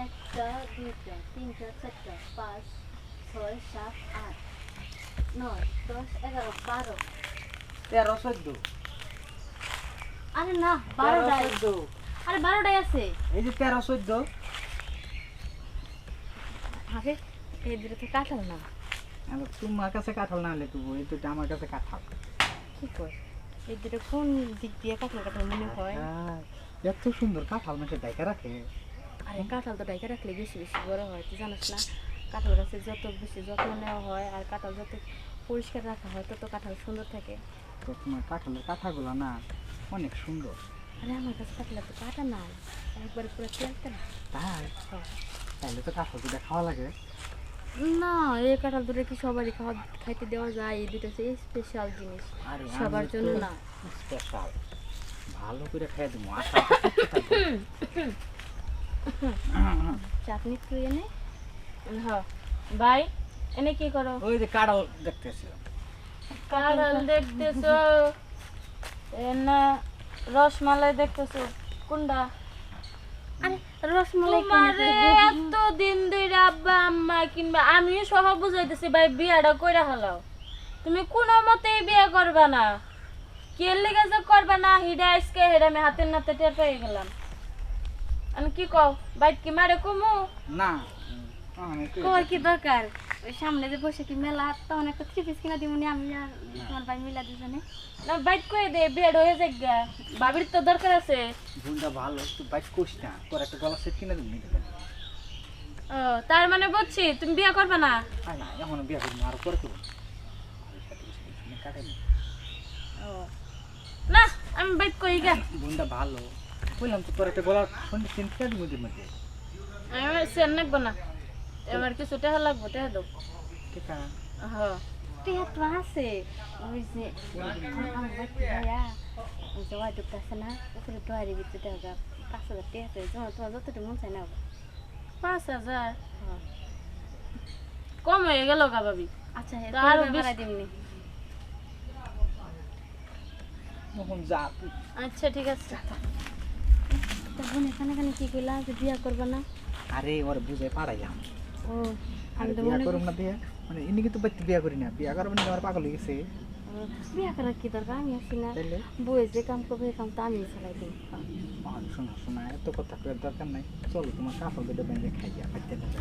একটা, দুইটা, তিনটা, চারটা, ৫, ৬, ৭, ৮, ৯, ১০, ১১, ১২। 13 14 আরে না, ১২টাই। 14 আরে ১২টাই আছে। এই যে 13 14 আরে এই দুটো তো কাঁঠাল না। তোমার কাছে কাঁঠাল না হলে তো এই তো আমার কাছে কাঁঠাল। কি কর? এই দুটো কোন দিক দিয়ে কাঁঠাল কাঁঠাল মনে হয়? এত সুন্দর কাঁঠাল মাসে ডাইকা রাখে। আরে কাঁঠাল তো ডাইকা রাখলে বেশি বেশি বড় হয়, তুই জানিস না? কাঁঠাল গাছে যত বেশি যত্ন নেওয়া হয় আর কাঁঠাল যত পরিষ্কার রাখা হয় তত কাঁঠাল সুন্দর থাকে। তো তোমার কাঁঠালের কাঁঠাগুলো না অনেক সুন্দর। আরে আমার কাছে কাঁঠাল তো কাটা নাই, একবারে পুরো তেলতে না। তাই তাহলে তো কাঁঠাল দুটা খাওয়া লাগে। না, এই কাঁঠাল দুটো কি সবারই খাইতে দেওয়া যায়? এই দুটো হচ্ছে স্পেশাল জিনিস, আরে সবার জন্য না। স্পেশাল ভালো করে খেয়ে দেবো আশা। চাটনি তুই এনে। হ্যাঁ ভাই, এনে কি করো? ওই যে কাঁঠাল দেখতেছি। কাঁঠাল দেখতেছো না রসমালাই দেখতেছো? কোনটা? আরে রসমালাই তোমারে এত দিন ধরে আব্বা আম্মা কিংবা আমিও সহ বুঝাইতেছি ভাই বিয়াটা কইরা হলাও, তুমি কোনো মতেই বিয়ে করবা না। কে লেগে যে করবা না হিডা আজকে হেডা আমি হাতের নাতে টের পেয়ে গেলাম। আমি কি কও বাইক কি মারে কমু? না কর কি দরকার? ওই সামনে যে বসে কি মেলা, তখন একটা 3 পিস কিনা দিমুনি আমি আর তোমার ভাই মিলা দুজনে। না বাইক কই দে বিয়েট হয়ে যাক গা, বাবির তো দরকার আছে। গুণটা ভালো তুই বাইক করিস না, তোর একটা গলা সেট কিনে দিবি নিতে পারি। ও তার মানে বুঝছি তুমি বিয়ে করবে না। না এখন বিয়ে করবো আরো পরে করবো। ও না আমি বাইক কই গা। গুণটা ভালো বললাম তো তোর একটা গলা সন্ধে কিনে দিবি মধ্যে মধ্যে। আমার সেন লাগবো না, আমার কিছু টাকা লাগবো, টাকা দাও। ঠিক আছে হ্যাঁ টিয়া তো আছে, ওই যে আমার ভাই ভাইয়া ওই যে ওয়াই ডুবটা আছে না, উপরে ডয়ারি ভিতরে দেখা ৫,০০০ টিয়া আছে, তোমার যতটুকু মন চাই না। ৫,০০০ হ্যাঁ কম হয়ে গেল গা ভাবি। আচ্ছা, তা আরো আরো বেশি। দিমনি। তখন যা তুই। আচ্ছা ঠিক আছে। তখন এখানে এখানে কি কইলা যে বিয়া করবা না? আরে ওর বুঝে পারাইলাম। ও আরে আমি তো বিয়া মনে করুম না বিয়া মানে ইনি কিন্তু বাইতে বিয়া করি না, বিয়া করবেন আমার পাগল হয়ে গেছে। বিয়া করার কি দরকার? আমি আছি না, তাইলে বউয়ে যে কাম করবে এই কাম তো আমি চালাই দিই। শোনা শোনা এত কথা করার দরকার নাই, চলো তোমার কাপড় দুটো বেঁধে খাইয়া খাইতে দেবে।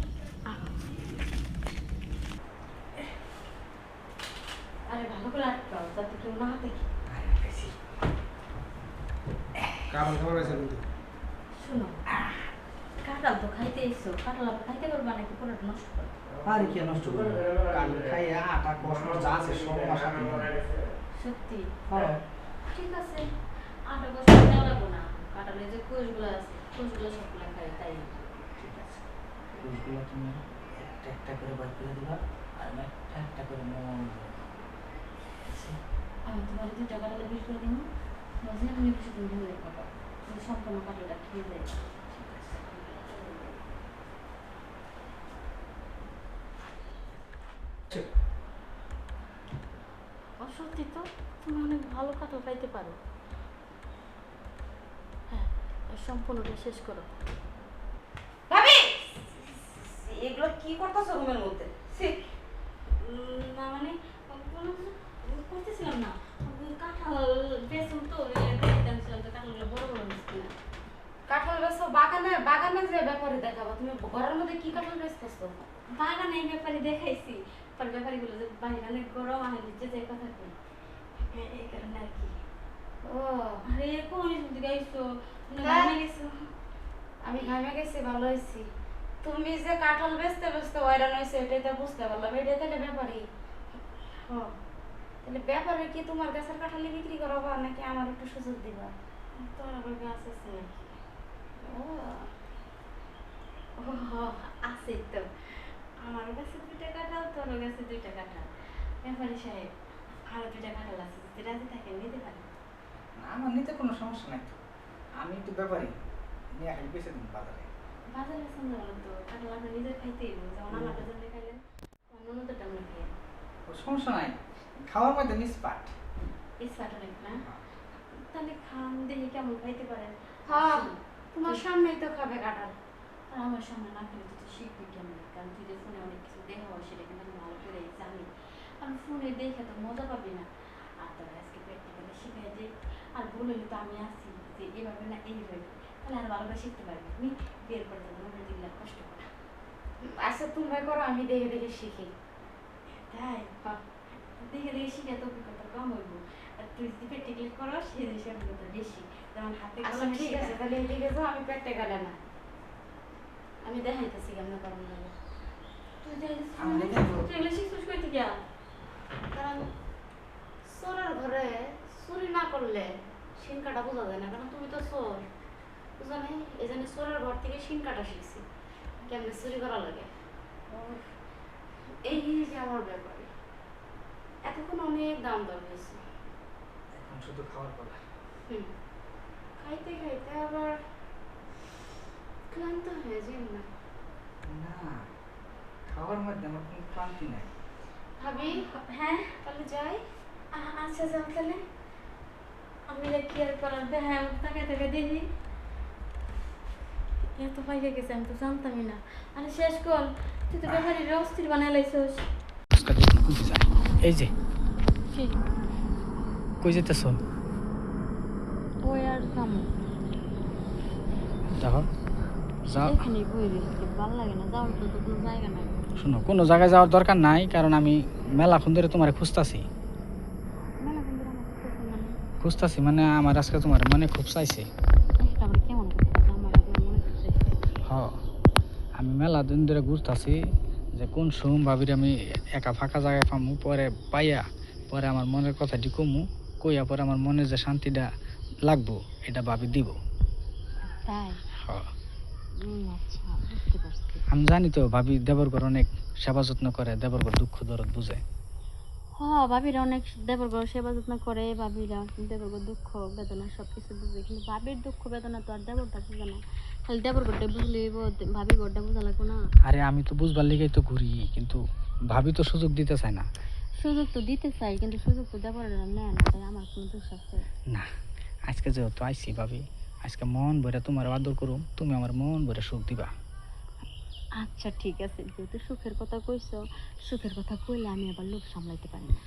আরে ভালো করে আটকাও যাতে কেউ না হাতে। কারণ খবর আছে কিন্তু শোনো, কাঁঠাল তো খাইতে এসছো, কাঁঠাল আবার খাইতে পারবা নাকি পুরোটা নষ্ট করো? আরে কে নষ্ট করবে, কাল খাইয়া আটা কষ্ট যা আছে সব মাসা সত্যি? হ্যাঁ ঠিক আছে, আটা বছর দেওয়া লাগবো না, কাঁঠালে যে কোষগুলো আছে কোষগুলো সবগুলো খাই, তাই ঠিক আছে। ফুলগুলো তুমি একটা একটা করে বার করে দিবা আর আমি একটা একটা করে মন আমি তোমার 2টা কাঁঠালে বের করে দিব, মাঝে তুমি কিছুদিন ধরে খাবো, তুমি সম্পূর্ণ কাঁঠালটা খেয়ে যাই। সত্যি তো, তুমি অনেক ভালো কাঁঠাল পাইতে পারো। হ্যাঁ, সম্পূর্ণটা শেষ করো। ভাবি এগুলো কি করতেছো রুমের মধ্যে? না মানে করতেছিলাম না, কাঁঠাল বেসন তো দেখতেছিলাম তো কাঁঠালগুলো বড় বড় মিষ্টি না। কাঁঠাল বেচছো বাগানে? বাগানে যে ব্যাপারে দেখাবো, তুমি ঘরের মধ্যে কি কাঁঠাল বেচতেছো? বাগানে এই ব্যাপারে দেখাইছি, পর ব্যাপারীগুলো যে বাইরে অনেক গরম আর নিচে যে কথা কই, এই কারণে আর কি। ও আরে কোন শুনতে গাইছো, তুমি হ্যাঁ। ঘামে গেছো। আমি ঘামে গেছি, ভালো হয়েছি। তুমি যে কাঁঠাল বেচতে বেচতে হয়রান হয়েছে এটাই তো বুঝতে পারলাম, এটাই তাহলে ব্যাপারই। ও তাহলে ব্যাপারে কি তোমার গাছের কাঁঠালি বিক্রি করাবা নাকি আমার একটু সুযোগ দিবা? তোর আবার গাছ আছে নাকি? ও ও আছে তো, আমার কাছে 2টা কাঁঠাল, তোর কাছে 2টা কাঁঠাল। ব্যাপারী সাহেব, আরো 2টা কাঁঠাল আছে, যদি রাজি থাকেন নিতে পারেন। আমার নিতে কোনো সমস্যা নাই তো, আমি তো ব্যাপারই নিয়ে খালি বেঁচে দিন বাজারে। বাজারে সন্ধ্যা হলো তো কাঁঠাল আপনি নিজে খাইতেই হবে, যেমন আমার জন্য খাইলেন অন্য তো তেমন খাইয়া ও সমস্যা নাই, খাওয়ার মধ্যে নিষ্পাট। ইস্পাটা নাকি না? তাহলে খান দেখি কেমন খাইতে পারেন। হ্যাঁ, তোমার সামনেই তো খাবে কাঁঠাল। আর আমার সামনে না খেলে তুই তো শিখবি কেমন, কারণ তুই যে ফোনে অনেক কিছু দেখা হয় সেটা কিন্তু আমি ভালো করে জানি। কারণ ফোনে দেখে তো মজা পাবি না। আর তোর আজকে প্র্যাকটিক্যালি শিখাই যে আর বললি তো আমি আসি যে এভাবে না এইভাবে, তাহলে আর ভালো করে শিখতে পারবি। তুমি বের করে দেবো মনে দিলে কষ্ট করা। আচ্ছা তোমরা করো, আমি দেখে দেখে শিখি। তাই দেখে দেখে শিখে তো অভিজ্ঞতা কম হইব। আর তুই যদি প্র্যাকটিক্যালি করো সেই জিনিসের অভিজ্ঞতা বেশি। যেমন হাতে আচ্ছা কলমে ঠিক আছে, শেখা। তাহলে এদিকে যাও, আমি প্র্যাকটিক্যালে না, আমি দেখাইতেছি কেমন করার লাগে। তুই দেখে আমি দেখাবো। তুই এগুলো শিখছিস কই থেকে? কারণ চোরের ঘরে চুরি না করলে শিন কাটা বোঝা যায় না, কারণ তুমি তো চোর, বুঝো না? এই জন্য চোরের ঘর থেকে শিন কাটা শিখছি কেমনে চুরি করা লাগে। এই যে আমার ব্যাপারে এতক্ষণ অনেক দাম দর হয়েছে। এখন শুধু খাওয়ার পালা। খাইতে খাইতে আবার ক্লান্ত হয়ে যাই না। না, খাওয়ার মধ্যে আমার কোনো ক্লান্তি নাই। ভাবি হ্যাঁ তাহলে যাই। আচ্ছা যাও তাহলে। আমি কি আর করার, হ্যাঁ তাকে তাকে দেখি এত পাইকে গেছে, আমি তো জানতামই না। আরে শেষ কর, তুই তো ব্যাপারীর অস্থির বানাই লাইছিস। এই যে কি কই যেতেছ? ওই আর যাবো দেখো যাও। এখানেই বই রয়েছে, ভালো লাগে না, যাওয়ার তো কোনো জায়গা নাই। শোনো, কোনো জায়গায় যাওয়ার দরকার নাই, কারণ আমি মেলাক্ষণ ধরে তোমার খুঁজতাছি। মেলা কিন্তু আমার কাছে মানে খুঁজতাছি মানে আমার আজকে তোমার মনে খুব চাইছে। একটা আবার কেমন করতে আমার আপনার মনে করছে। হ, আমি মেলা দিন ধরে ঘুরতাছি যে কোন সময় ভাবির আমি একা ফাঁকা জায়গায় পামু, পরে পাইয়া পরে আমার মনের কথাটি কমু, কইয়া পরে আমার মনে যে শান্তিটা লাগবো এটা ভাবি দিব। তাই হ, আচ্ছা বুঝতে পারছি। আমি জানি তো ভাবি দেবরগর অনেক সেবা যত্ন করে, দেবরগর দুঃখ দরদ বুঝে। হ্যাঁ ভাবিরা অনেক দেবরগর সেবা যত্ন করে, ভাবিরা দেবরগর দুঃখ বেদনা সব কিছু বুঝে, কিন্তু ভাবির দুঃখ বেদনা তো আর দেবরটা বুঝে না। খালি দেবরগরটা বুঝলে ভাবি গরটা বোঝা লাগবো না। আরে আমি তো বুঝবার লিগেই তো ঘুরি, কিন্তু ভাবি তো সুযোগ দিতে চায় না। সুযোগ তো দিতে চাই, কিন্তু সুযোগ তো দেবরেরা নেয় না, তাই আমার কোনো দোষ আছে? না, আজকে যেহেতু আইসি ভাবি, আজকে মন ভরে তোমার আদর করুম, তুমি আমার মন ভরে সুখ দিবা। আচ্ছা ঠিক আছে, যেহেতু সুখের কথা কইছো, সুখের কথা কইলে আমি আবার লোভ সামলাইতে পারি না।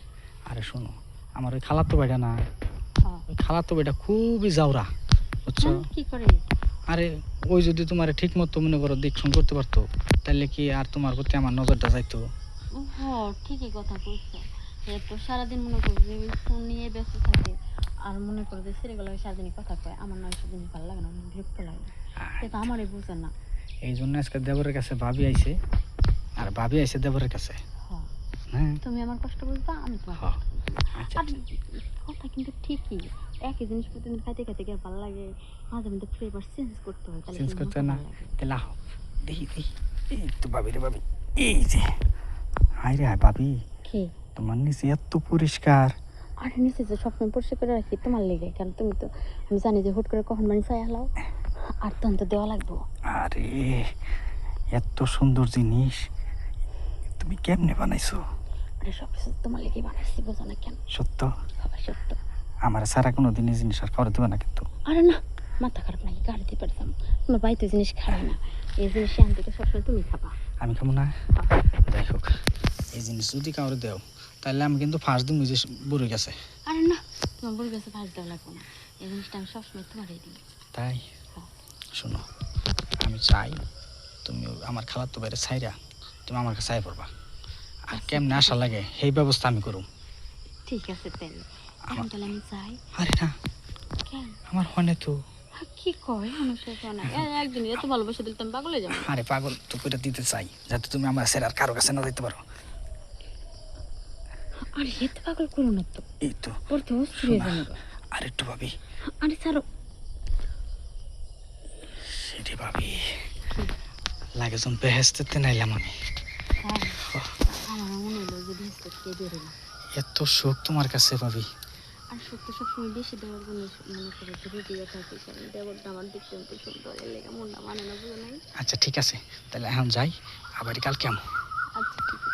আরে শোনো, আমার ওই খালাতো ভাইটা না, হ্যাঁ। ওই খালাতো ভাইটা খুবই জাউরা, বুঝছো? হ্যাঁ, কি করে? আরে ওই যদি তোমার ঠিক মতো মনে করো দেখশন করতে পারতো, তাহলে কি আর তোমার প্রতি আমার নজরটা যাইতো? হ্যাঁ ঠিকই কথা কইছো। এ তো সারাদিন মনে করো যে ফোন নিয়ে ব্যস্ত থাকে, আর মনে করো যে ছেলেগুলো সারাদিনই কথা কয়, আমার না ওইসব জিনিস ভালো লাগে না, আমার বিরক্ত লাগে। এটা আমারই বোঝে না। এই জন্য আজকে দেবরের কাছে ভাবি আইছে, আর ভাবি আইছে দেবরের কাছে। হ্যাঁ হ্যাঁ তুমি আমার কষ্ট বুঝবা, আমি তোমার হ্যাঁ, কষ্ট বুঝবো। আচ্ছা আর কথা কিন্তু ঠিকই, একই জিনিস প্রতিদিন খাইতে খাইতে গিয়ে ভালো লাগে, মাঝে মধ্যে ফ্লেভার চেঞ্জ করতে হয়, তাহলে চেঞ্জ সেই করতে মজা না, ভালো লাগে। তাহলে আহ দেখি দেখি, এই তো ভাবি রে ভাবি, এই যে হাই রে হাই ভাবি, কি তোমার নিচে এত পরিষ্কার। আর নিচে যে সবসময় পরিষ্কার করে রাখি তোমার লেগে, কারণ তুমি তো, আমি জানি যে হুট করে কখন মানে চাই হালাও, আর তখন তো দেওয়া লাগবো। আরে এত সুন্দর জিনিস তুমি কেমনে বানাইছো? আরে সব কিছু তোমার লেগে বানাইছি, বোঝো না কেন? সত্য? সবাই সত্য। আমার সারা কোনো দিন এই জিনিস আর খাওয়া দেবে না কিন্তু। আরে না, মাথা খারাপ নাকি, গাড়িতে পারতাম, তোমার বাড়িতে জিনিস খাবে না, এই জিনিস আনতে তো সবসময় তুমি খাবা। আমি খাবো না? যাই হোক, এই জিনিস যদি কাউরে দেও তাহলে আমি কিন্তু ফার্স্ট দিন বুঝে বুড়ে গেছে। আরে না, তোমার বড় কাছে ভাজ দেওয়া লাগবো না, এই জিনিসটা আমি সবসময় তোমারই দিই। তাই হ্যাঁ। শোনো, আমি চাই তুমি আমার খালাতো বাইরে ছাইরা তুমি আমার কাছে আয় পড়বা, আর কেমনে আসা লাগে সেই ব্যবস্থা আমি করুম। ঠিক আছে তাহলে, এখন তাহলে আমি যাই। আরে না, কেন? আমার হনে তো। কি কয় মানুষের না, একদিন এত ভালোবাসা দিলে তুমি পাগলে যাবো। আরে পাগল তো করে দিতে চাই, যাতে তুমি আমার ছেড়ে আর কারো কাছে না দিতে পারো। আরে এত পাগল করো না তো, এই তো ওর তো অস্থির হয়ে যাবে। আর একটু ভাবি, আরে ছাড়ো। সেটি ভাবি লাগে যখন বেহেস্তে নাইলাম আমি। হ্যাঁ আমার মনে হলো যে ভেস্তে কে বেরোল। এত সুখ তোমার কাছে ভাবি। আর সত্য সবসময় বেশি দেওয়ার জন্য মনে করে যে রেডিও থাকে, কারণ দেবরটা আমার দেখতে অনেক সুন্দর, এর লেগে মনটা মানে না, বুঝো নাই? আচ্ছা ঠিক আছে, তাহলে এখন যাই, আবার কালকে আমি। আচ্ছা ঠিক আছে।